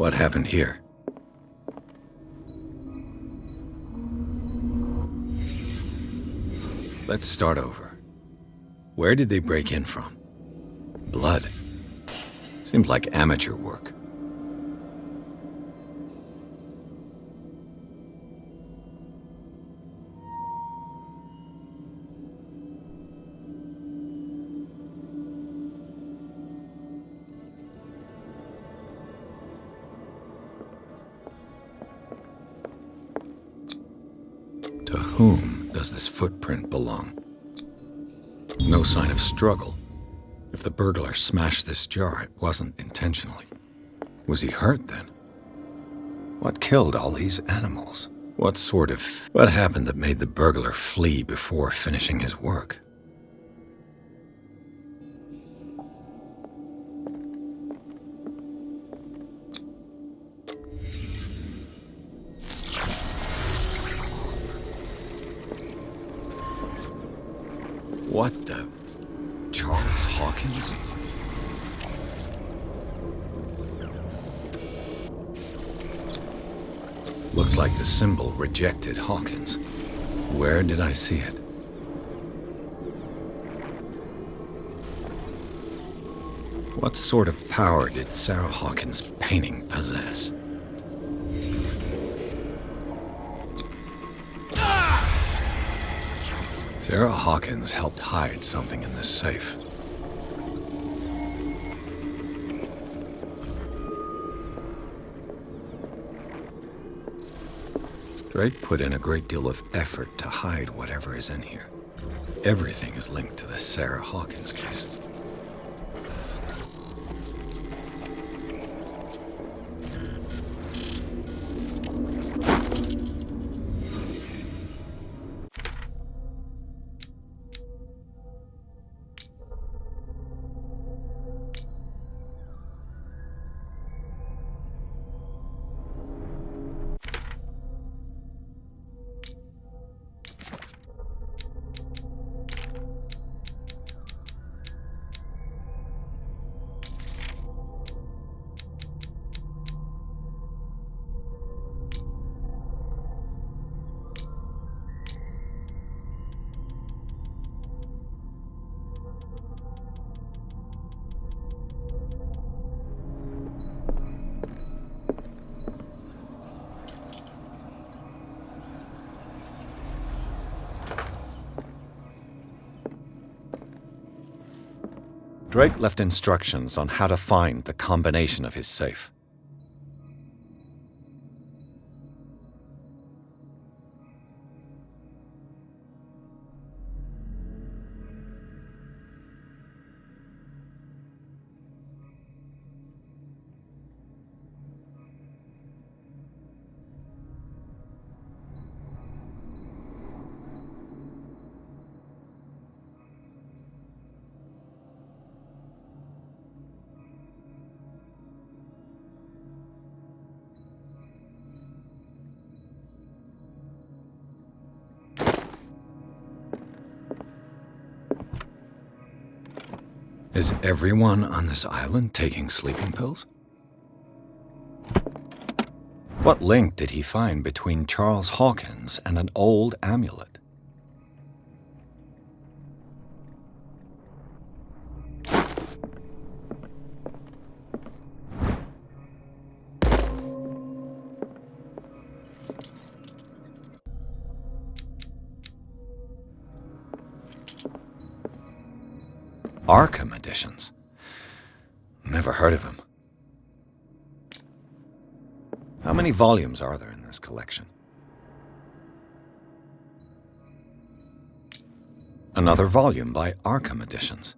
What happened here? Let's start over. Where did they break in from? Blood. Seems like amateur work. To whom does this footprint belong? No sign of struggle. If the burglar smashed this jar, it wasn't intentionally. Was he hurt then? What killed all these animals? What happened that made the burglar flee before finishing his work? What the? Charles Hawkins? Looks like the symbol rejected Hawkins. Where did I see it? What sort of power did Sarah Hawkins' painting possess? Sarah Hawkins helped hide something in this safe. Drake put in a great deal of effort to hide whatever is in here. Everything is linked to the Sarah Hawkins case. Drake left instructions on how to find the combination of his safe. Is everyone on this island taking sleeping pills? What link did he find between Charles Hawkins and an old amulet? Arkham editions. Never heard of him. How many volumes are there in this collection? Another volume by Arkham Editions.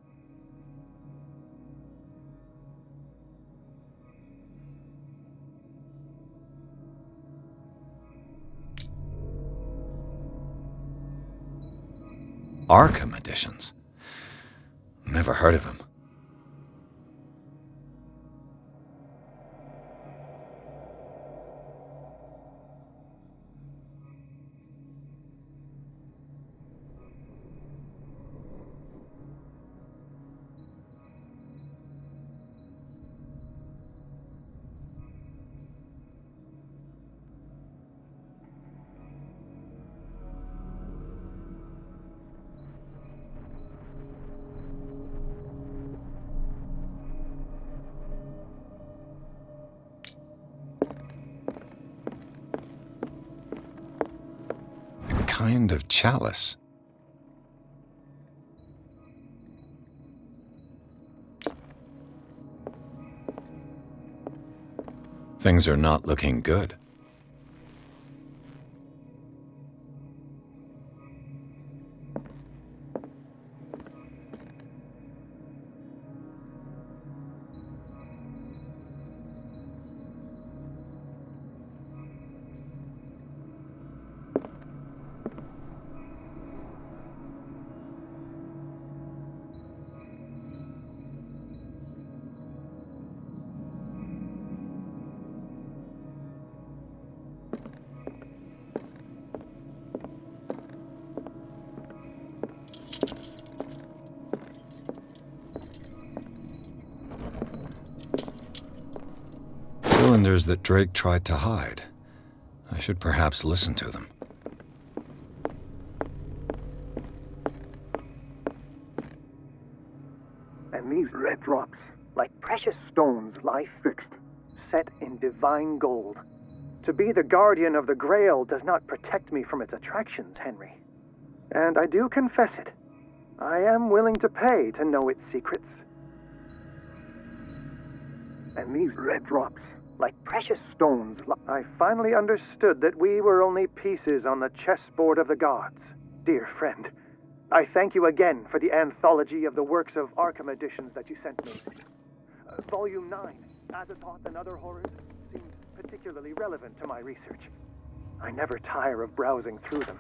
Arkham Editions. Never heard of him. kind of chalice. Things are not looking good. Cylinders that Drake tried to hide. I should perhaps listen to them. And these red drops, like precious stones, lie fixed, set in divine gold. To be the guardian of the Grail does not protect me from its attractions, Henry. And I do confess it. I am willing to pay to know its secrets. And these red drops, like precious stones, I finally understood that we were only pieces on the chessboard of the gods. Dear friend, I thank you again for the anthology of the works of Arkham editions that you sent me. Volume 9, Azathoth and Other Horrors, seems particularly relevant to my research. I never tire of browsing through them.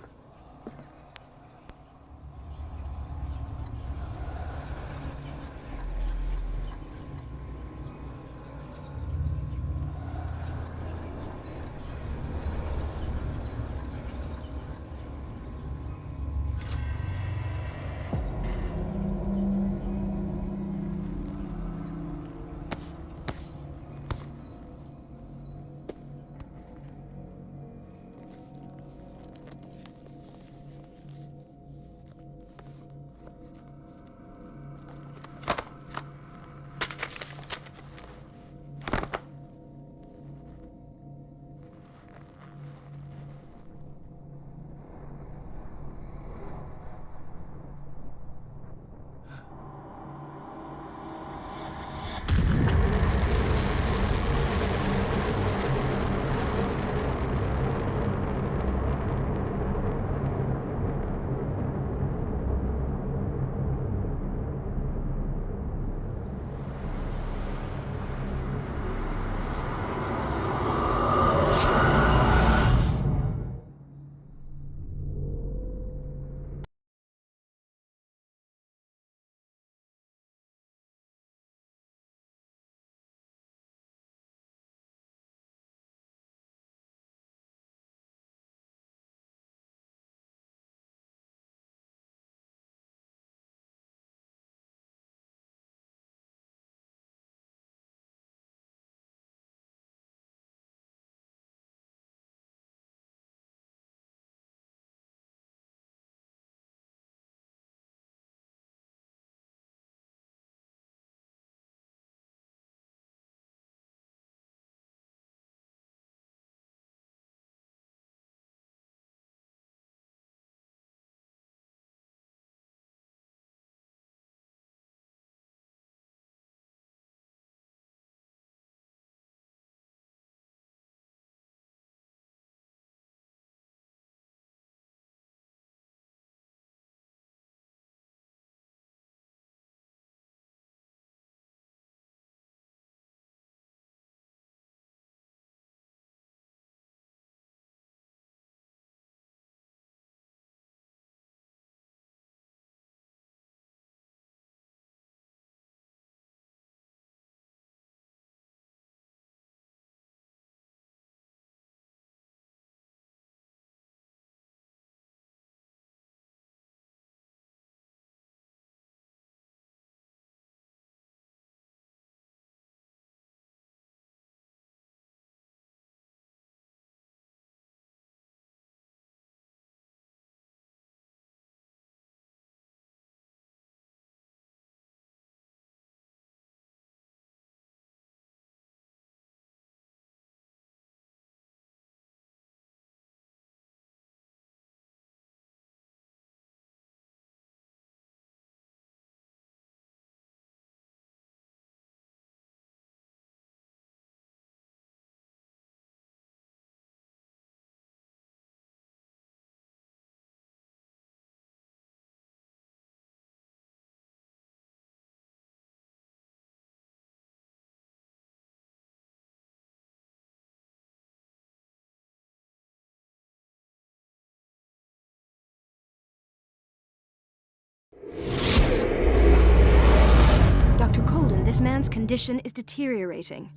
This man's condition is deteriorating.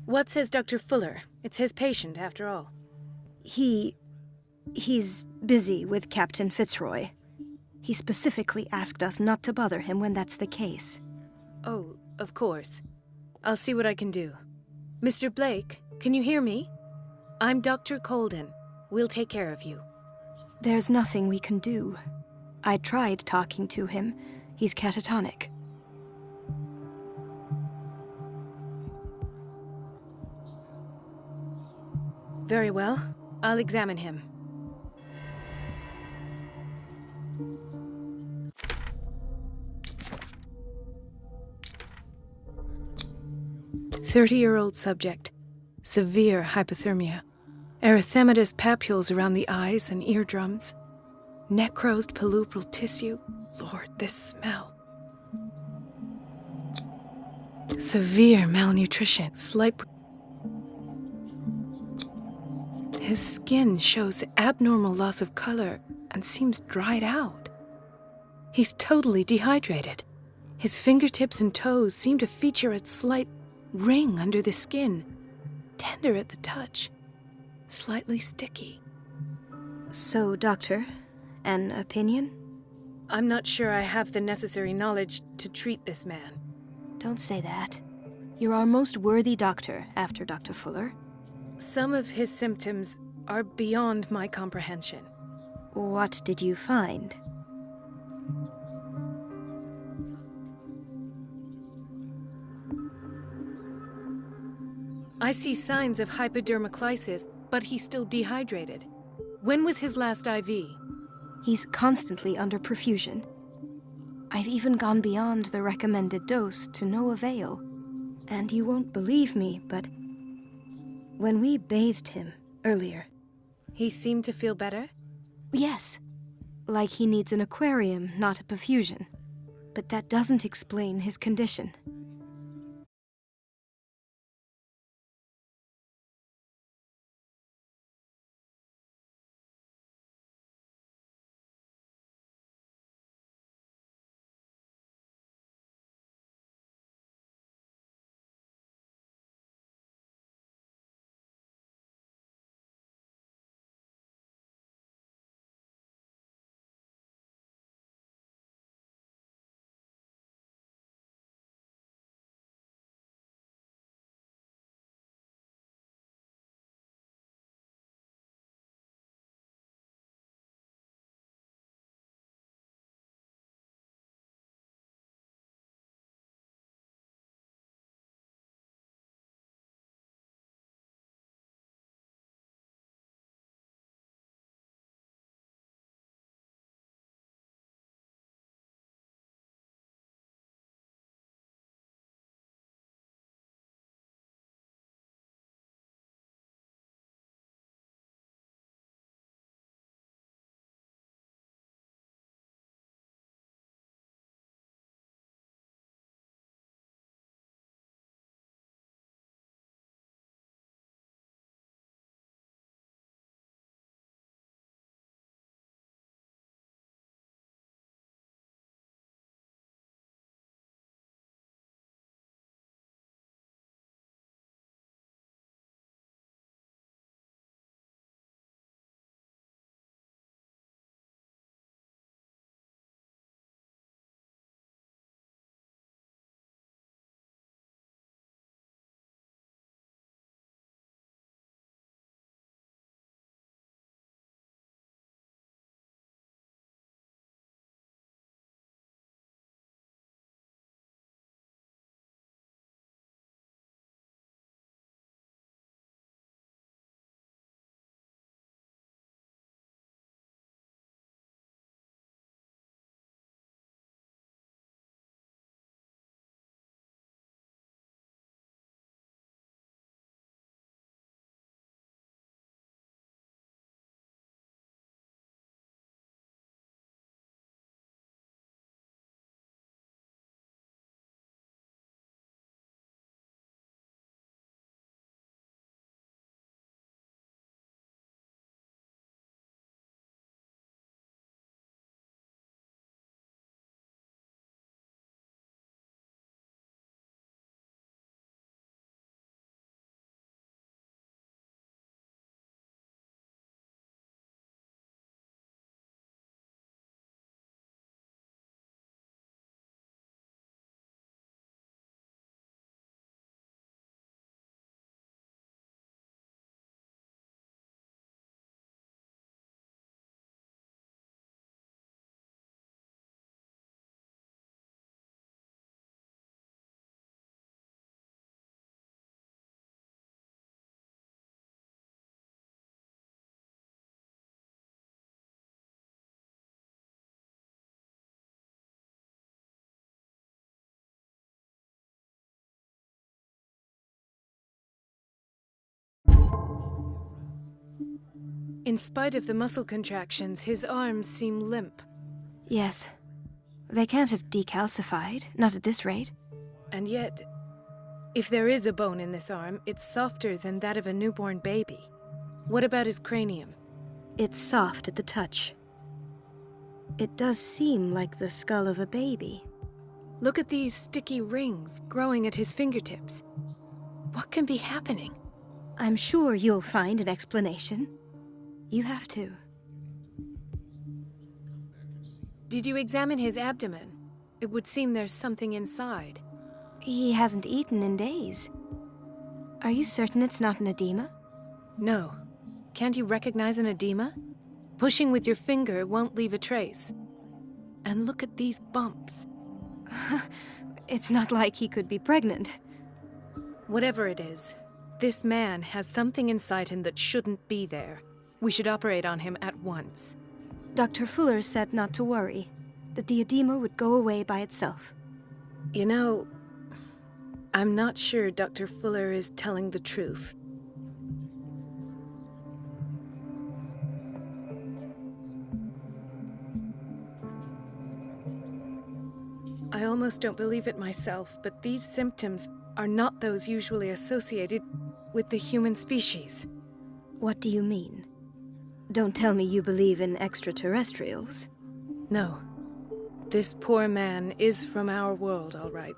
What says Dr. Fuller? It's his patient, after all. He's busy with Captain Fitzroy. He specifically asked us not to bother him when that's the case. Oh, of course. I'll see what I can do. Mr. Blake, can you hear me? I'm Dr. Colden. We'll take care of you. There's nothing we can do. I tried talking to him. He's catatonic. Very well. I'll examine him. "30-year-old subject. Severe hypothermia. Erythematous papules around the eyes and eardrums. Necrosed palpebral tissue. Lord, this smell. Severe malnutrition. Slight. His skin shows abnormal loss of color and seems dried out. He's totally dehydrated. His fingertips and toes seem to feature a slight ring under the skin, tender at the touch, slightly sticky. So, Doctor, an opinion? I'm not sure I have the necessary knowledge to treat this man. Don't say that. You're our most worthy doctor after Dr. Fuller. Some of his symptoms are beyond my comprehension. What did you find? I see signs of hypodermoclysis, but he's still dehydrated. When was his last IV? He's constantly under perfusion. I've even gone beyond the recommended dose to no avail. And you won't believe me, but when we bathed him earlier... He seemed to feel better? Yes. Like he needs an aquarium, not a perfusion. But that doesn't explain his condition. In spite of the muscle contractions, his arms seem limp. Yes. They can't have decalcified, not at this rate. And yet, if there is a bone in this arm, it's softer than that of a newborn baby. What about his cranium? It's soft at the touch. It does seem like the skull of a baby. Look at these sticky rings growing at his fingertips. What can be happening? I'm sure you'll find an explanation. You have to. Did you examine his abdomen? It would seem there's something inside. He hasn't eaten in days. Are you certain it's not an edema? No. Can't you recognize an edema? Pushing with your finger won't leave a trace. And look at these bumps. It's not like he could be pregnant. Whatever it is, this man has something inside him that shouldn't be there. We should operate on him at once. Dr. Fuller said not to worry, that the edema would go away by itself. You know, I'm not sure Dr. Fuller is telling the truth. I almost don't believe it myself, but these symptoms are not those usually associated with the human species. What do you mean? Don't tell me you believe in extraterrestrials. No. This poor man is from our world, all right.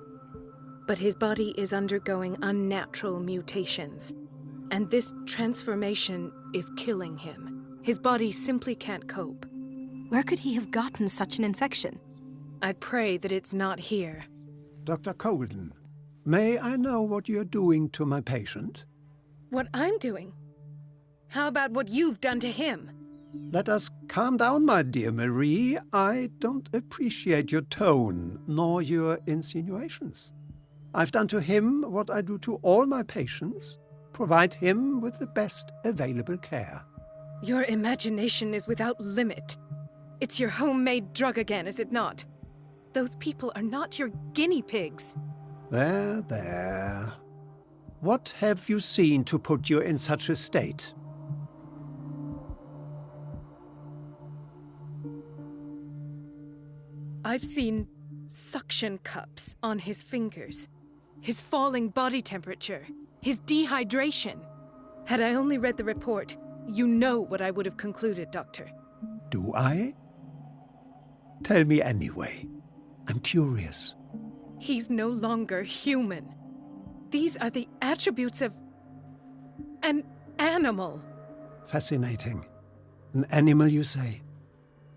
But his body is undergoing unnatural mutations. And this transformation is killing him. His body simply can't cope. Where could he have gotten such an infection? I pray that it's not here. Dr. Colden, may I know what you're doing to my patient? What I'm doing? How about what you've done to him? Let us calm down, my dear Marie. I don't appreciate your tone, nor your insinuations. I've done to him what I do to all my patients, provide him with the best available care. Your imagination is without limit. It's your homemade drug again, is it not? Those people are not your guinea pigs. There, there. What have you seen to put you in such a state? I've seen suction cups on his fingers, his falling body temperature, his dehydration. Had I only read the report, you know what I would have concluded, Doctor. Do I? Tell me anyway. I'm curious. He's no longer human. These are the attributes of an animal. Fascinating. An animal, you say?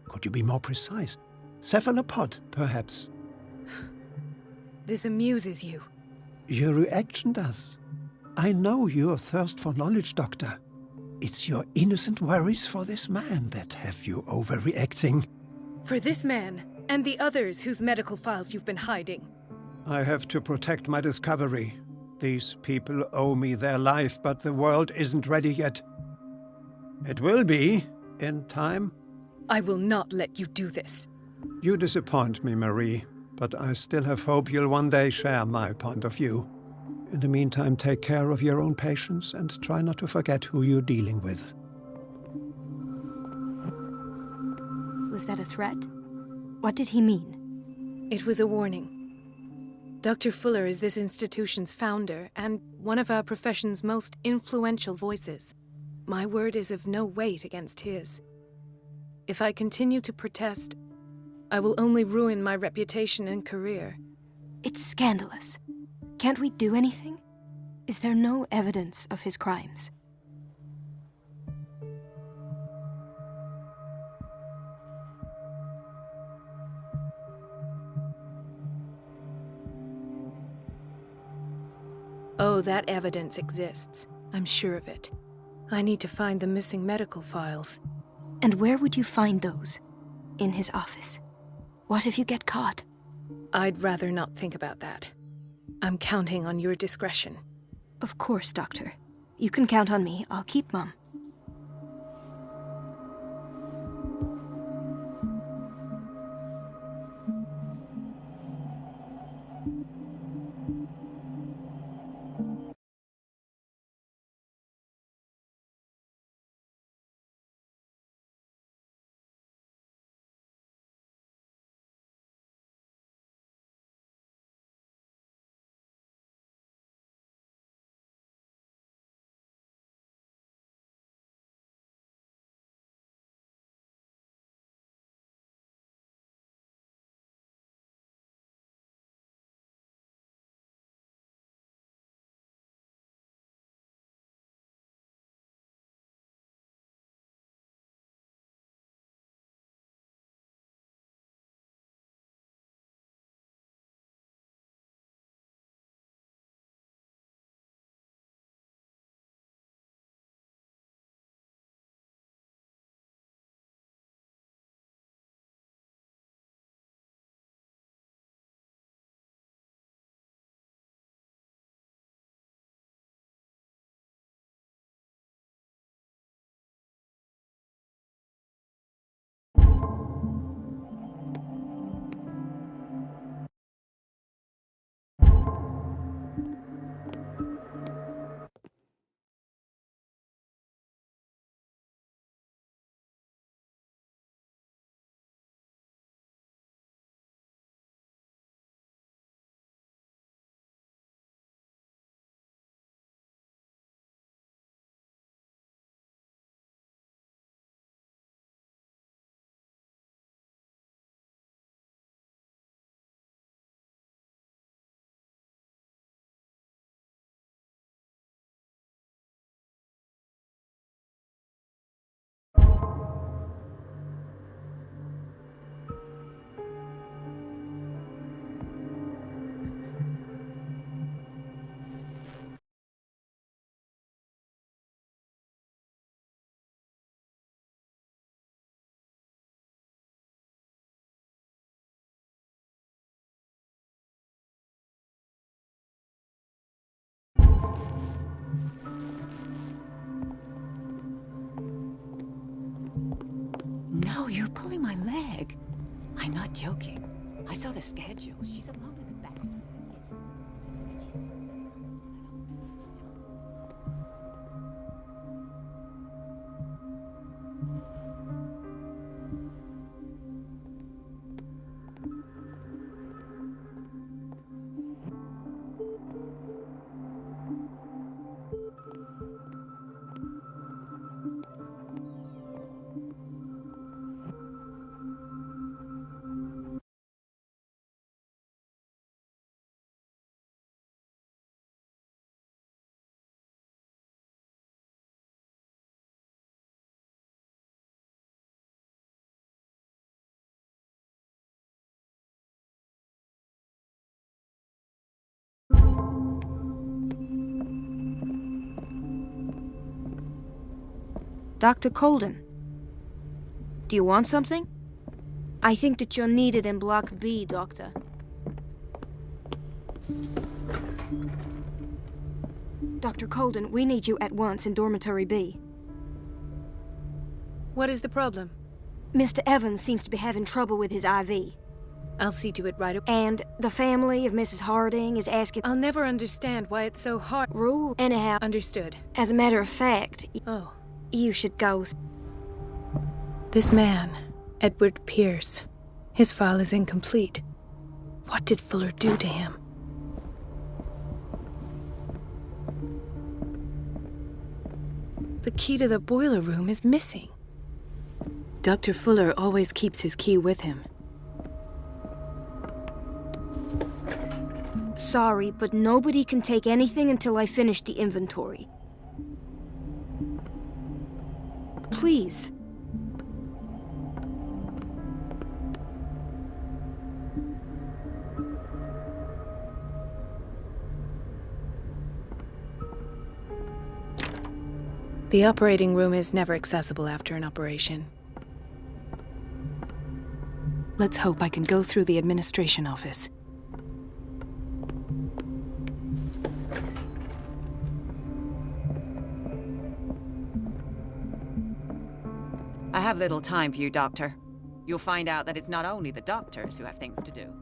Could you be more precise? Cephalopod, perhaps? This amuses you. Your reaction does. I know your thirst for knowledge, Doctor. It's your innocent worries for this man that have you overreacting. For this man, and the others whose medical files you've been hiding. I have to protect my discovery. These people owe me their life, but the world isn't ready yet. It will be, in time. I will not let you do this. You disappoint me, Marie, but I still have hope you'll one day share my point of view. In the meantime, take care of your own patients and try not to forget who you're dealing with. Was that a threat? What did he mean? It was a warning. Dr. Fuller is this institution's founder and one of our profession's most influential voices. My word is of no weight against his. If I continue to protest, I will only ruin my reputation and career. It's scandalous. Can't we do anything? Is there no evidence of his crimes? Oh, that evidence exists. I'm sure of it. I need to find the missing medical files. And where would you find those? In his office? What if you get caught? I'd rather not think about that. I'm counting on your discretion. Of course, Doctor. You can count on me. I'll keep Mum. No, you're pulling my leg. I'm not joking. I saw the schedule. She's alone in the bathroom. Dr. Colden, do you want something? I think that you're needed in Block B, Doctor. Dr. Colden, we need you at once in Dormitory B. What is the problem? Mr. Evans seems to be having trouble with his IV. I'll see to it right away. And the family of Mrs. Harding is asking... I'll never understand why it's so hard. Rule. Anyhow, Understood. as a matter of fact, Oh. you should go. This man, Edward Pierce, his file is incomplete. What did Fuller do to him? The key to the boiler room is missing. Dr. Fuller always keeps his key with him. Sorry, but nobody can take anything until I finish the inventory. Please. The operating room is never accessible after an operation. Let's hope I can go through the administration office. I have little time for you, Doctor. You'll find out that it's not only the doctors who have things to do.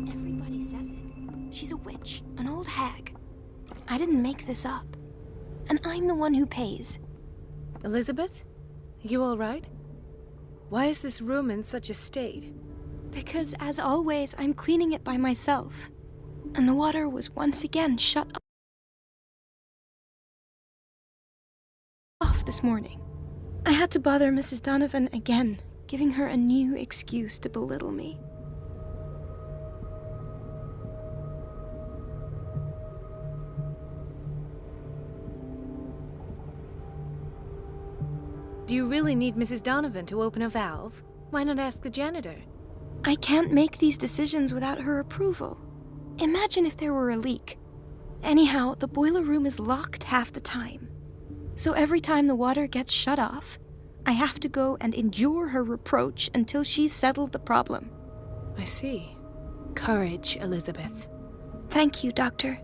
Everybody says it. She's a witch, an old hag. I didn't make this up. And I'm the one who pays. Elizabeth? You all right? Why is this room in such a state? Because, as always, I'm cleaning it by myself. And the water was once again shut off this morning. I had to bother Mrs. Donovan again, giving her a new excuse to belittle me. Do you really need Mrs. Donovan to open a valve? Why not ask the janitor? I can't make these decisions without her approval. Imagine if there were a leak. Anyhow, the boiler room is locked half the time. So every time the water gets shut off, I have to go and endure her reproach until she's settled the problem. I see. Courage, Elizabeth. Thank you, Doctor.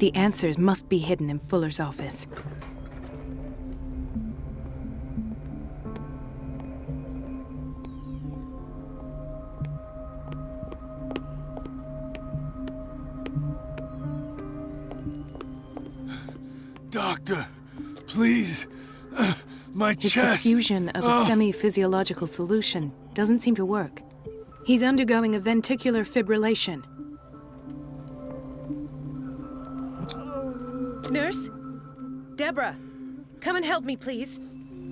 The answers must be hidden in Fuller's office. Doctor, please. My His chest. perfusion of a semi-physiological solution doesn't seem to work. He's undergoing a ventricular fibrillation. Nurse? Deborah, come and help me, please.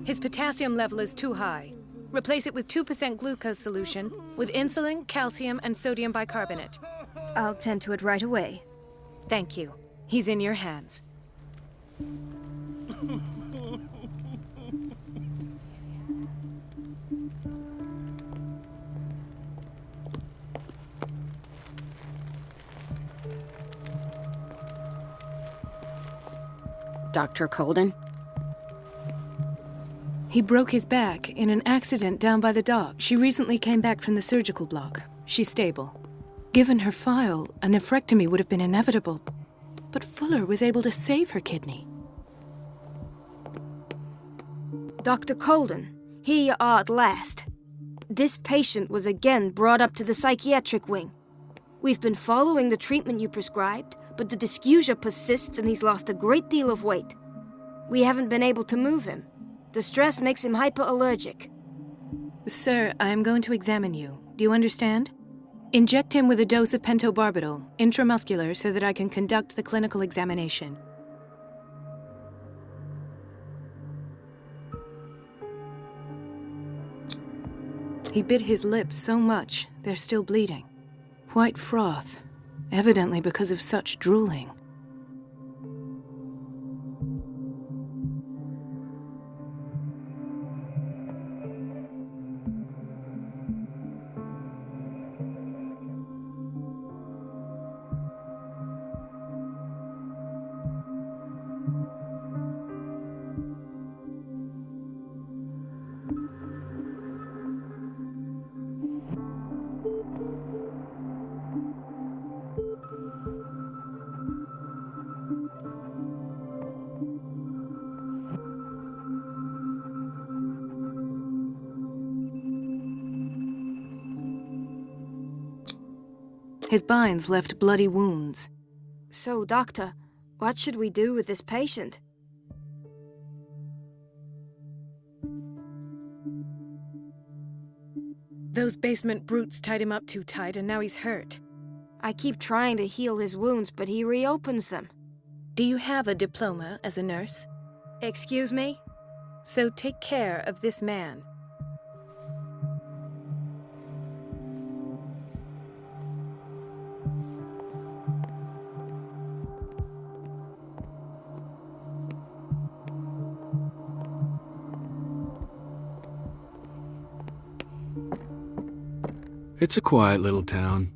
His potassium level is too high. Replace it with 2% glucose solution with insulin, calcium, and sodium bicarbonate. I'll tend to it right away. Thank you. He's in your hands. Dr. Colden? He broke his back in an accident down by the dock. She recently came back from the surgical block. She's stable. Given her file, a nephrectomy would have been inevitable. But Fuller was able to save her kidney. Dr. Colden, here you are at last. This patient was again brought up to the psychiatric wing. We've been following the treatment you prescribed, but the dysgeusia persists and he's lost a great deal of weight. We haven't been able to move him. The stress makes him hyperallergic. Sir, I am going to examine you. Do you understand? Inject him with a dose of pentobarbital, intramuscular, so that I can conduct the clinical examination. He bit his lips so much, they're still bleeding. White froth, evidently because of such drooling. His binds left bloody wounds. So, Doctor, what should we do with this patient? Those basement brutes tied him up too tight, and now he's hurt. I keep trying to heal his wounds, but he reopens them. Do you have a diploma as a nurse? Excuse me? So take care of this man. It's a quiet little town.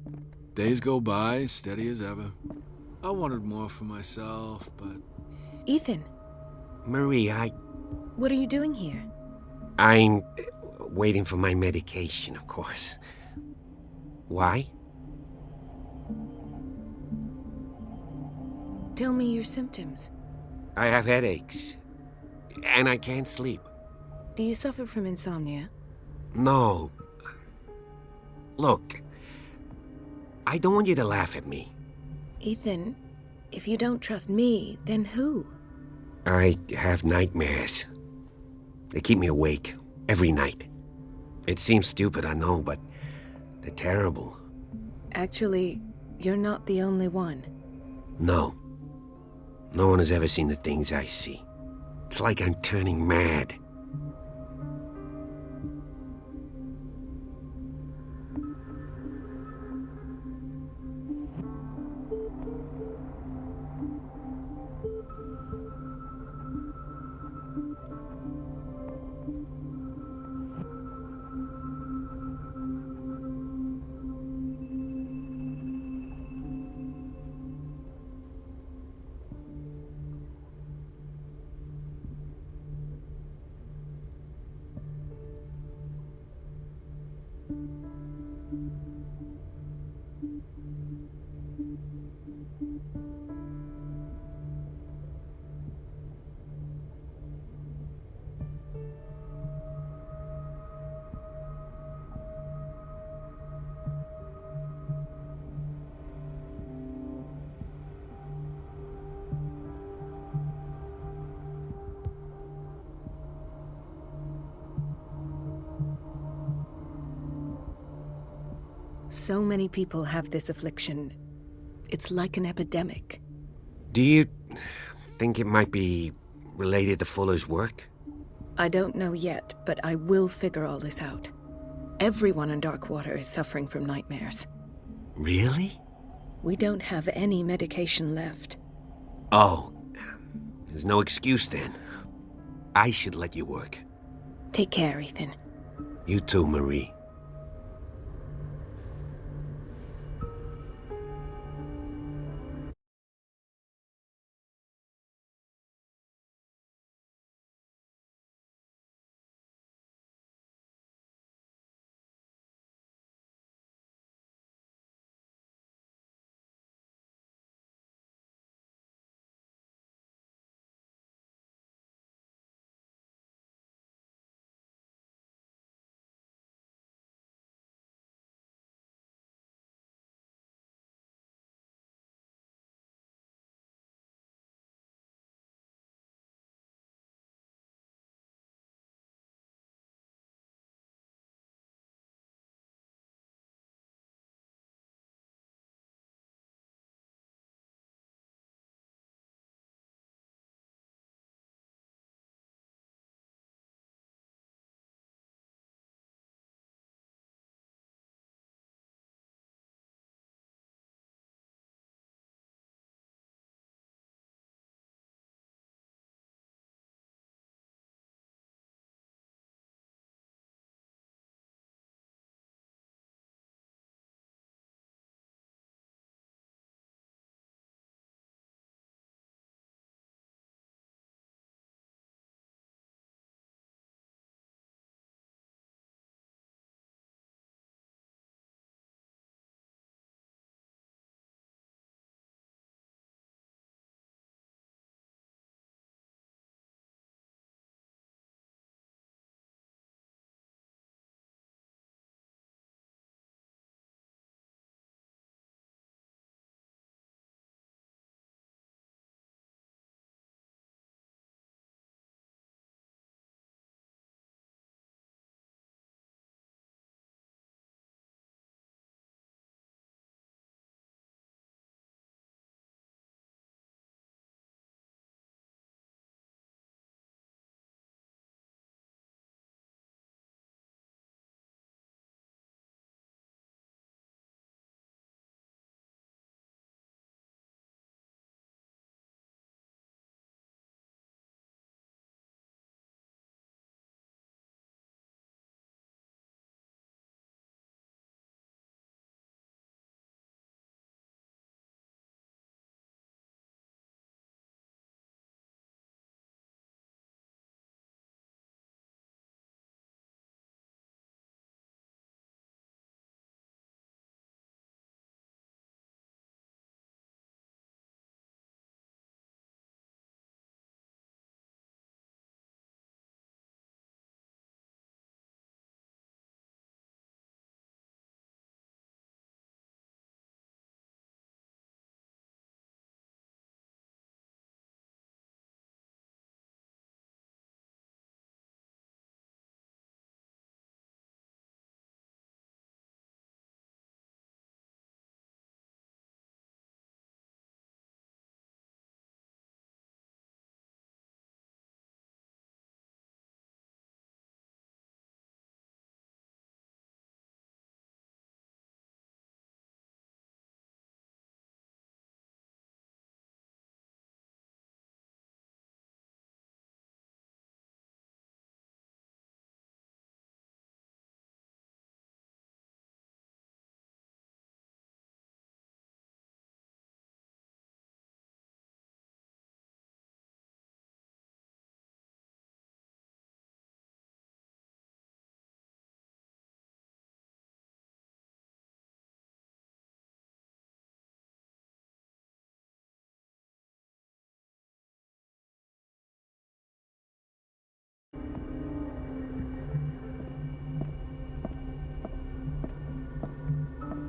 Days go by, steady as ever. I wanted more for myself, but... Ethan, Marie, what are you doing here? I'm waiting for my medication, of course. Why? Tell me your symptoms. I have headaches, and I can't sleep. Do you suffer from insomnia? No. Look, I don't want you to laugh at me. Ethan, if you don't trust me, then who? I have nightmares. They keep me awake every night. It seems stupid, I know, but they're terrible. Actually, you're not the only one. No. No one has ever seen the things I see. It's like I'm turning mad. So many people have this affliction. It's like an epidemic. Do you think it might be related to Fuller's work? I don't know yet, but I will figure all this out. Everyone in Darkwater is suffering from nightmares. Really? We don't have any medication left. Oh, there's no excuse then. I should let you work. Take care, Ethan. You too, Marie.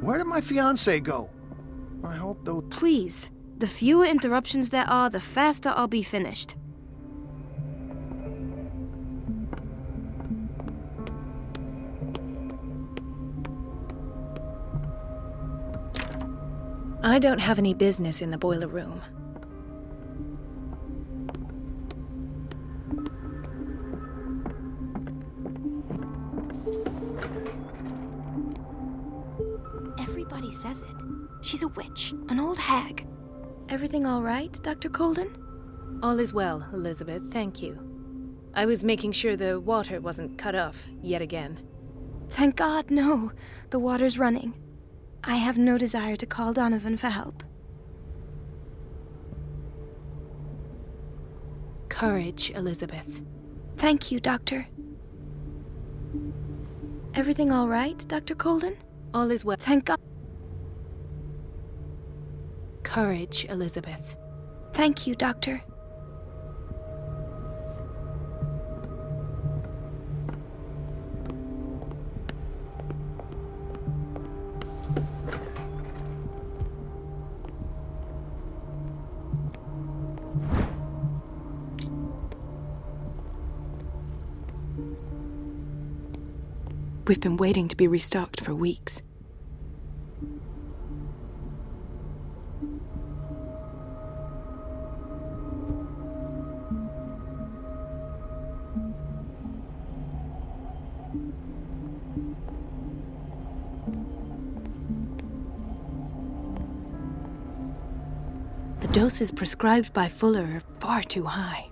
Where did my fiancé go? I hope those... Please, the fewer interruptions there are, the faster I'll be finished. I don't have any business in the boiler room. Everybody says it. She's a witch, an old hag. Everything all right, Dr. Colden? All is well, Elizabeth, thank you. I was making sure the water wasn't cut off yet again. Thank God, no. The water's running. I have no desire to call Donovan for help. Courage, Elizabeth. Thank you, Doctor. Everything all right, Dr. Colden? All is well. Thank God. Courage, Elizabeth. Thank you, Doctor. We've been waiting to be restocked for weeks. The doses prescribed by Fuller are far too high.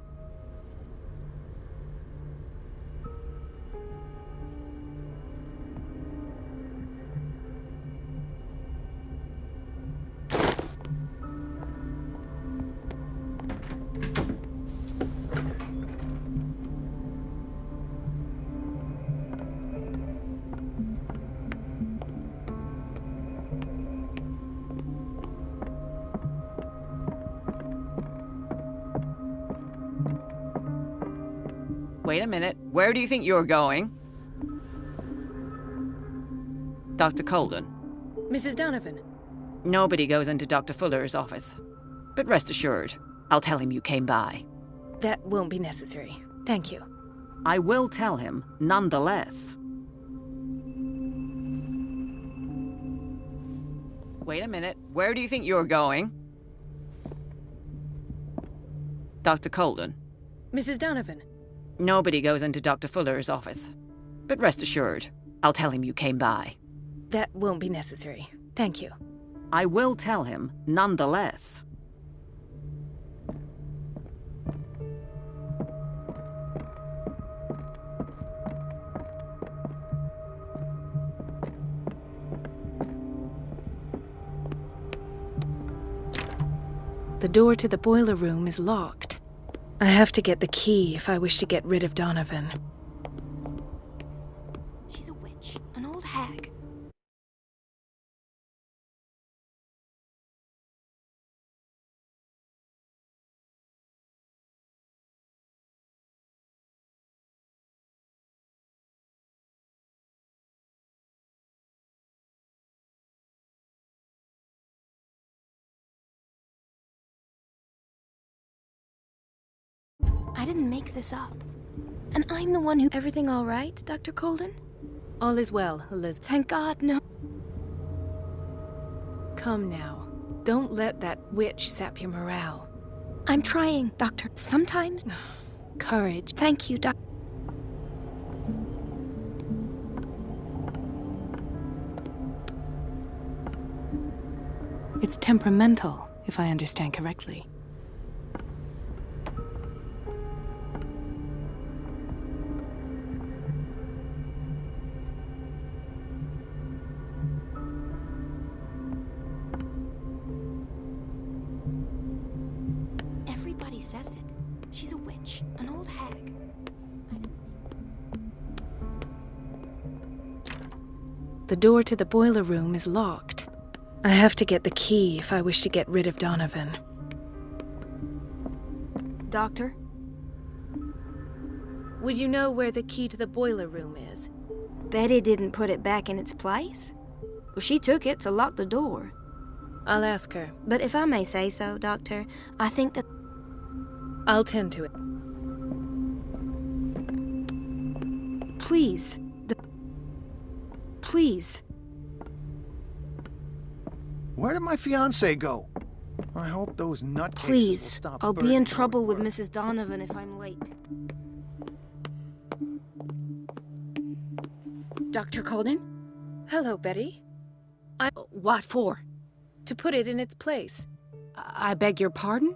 Wait a minute. Where do you think you're going? Dr. Colden. Mrs. Donovan. Nobody goes into Dr. Fuller's office. But rest assured, I'll tell him you came by. That won't be necessary. Thank you. I will tell him, nonetheless. Wait a minute. Where do you think you're going? Dr. Colden. Mrs. Donovan. Nobody goes into Dr. Fuller's office. But rest assured, I'll tell him you came by. That won't be necessary. Thank you. I will tell him, nonetheless. The door to the boiler room is locked. I have to get the key if I wish to get rid of Donovan. She's a witch, an old hag. I didn't make this up. And I'm the one who... Everything all right, Dr. Colden? All is well, Elizabeth. Thank God, no. Come now. Don't let that witch sap your morale. I'm trying, Doctor. Sometimes... Courage. Thank you, Doc. It's temperamental, if I understand correctly. Everybody says it. She's a witch, an old hag. The door to the boiler room is locked. I have to get the key if I wish to get rid of Donovan. Doctor? Would you know where the key to the boiler room is? Betty didn't put it back in its place. Well, she took it to lock the door. I'll ask her. But if I may say so, Doctor, I think that... I'll tend to it. Please. Please. Where did my fiancé go? I hope those nutcases will Please, stop I'll be burning in our trouble with work. Mrs. Donovan if I'm late. Dr. Colden? Hello, Betty. What for? To put it in its place, I beg your pardon?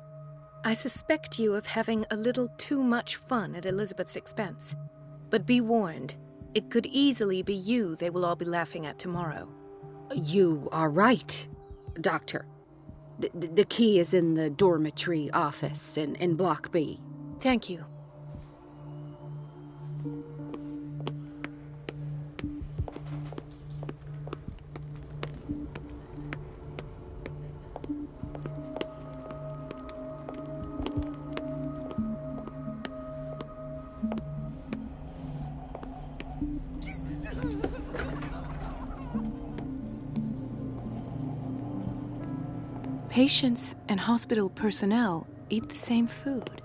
I suspect you of having a little too much fun at Elizabeth's expense. But be warned, it could easily be you they will all be laughing at tomorrow. You are right, Doctor. The key is in the dormitory office in Block B. Thank you. Patients and hospital personnel eat the same food.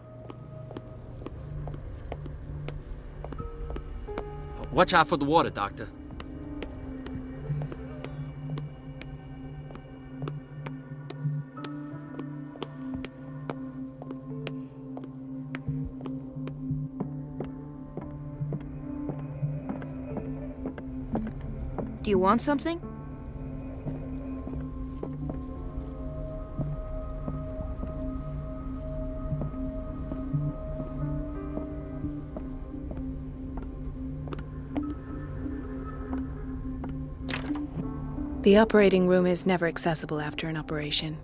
Watch out for the water, Doctor. Do you want something? The operating room is never accessible after an operation.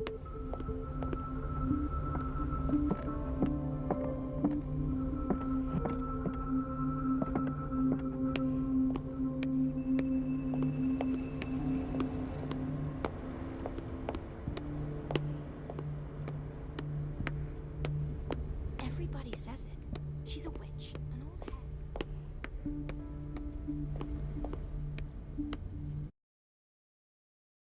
Everybody says it. She's a witch, an old hag.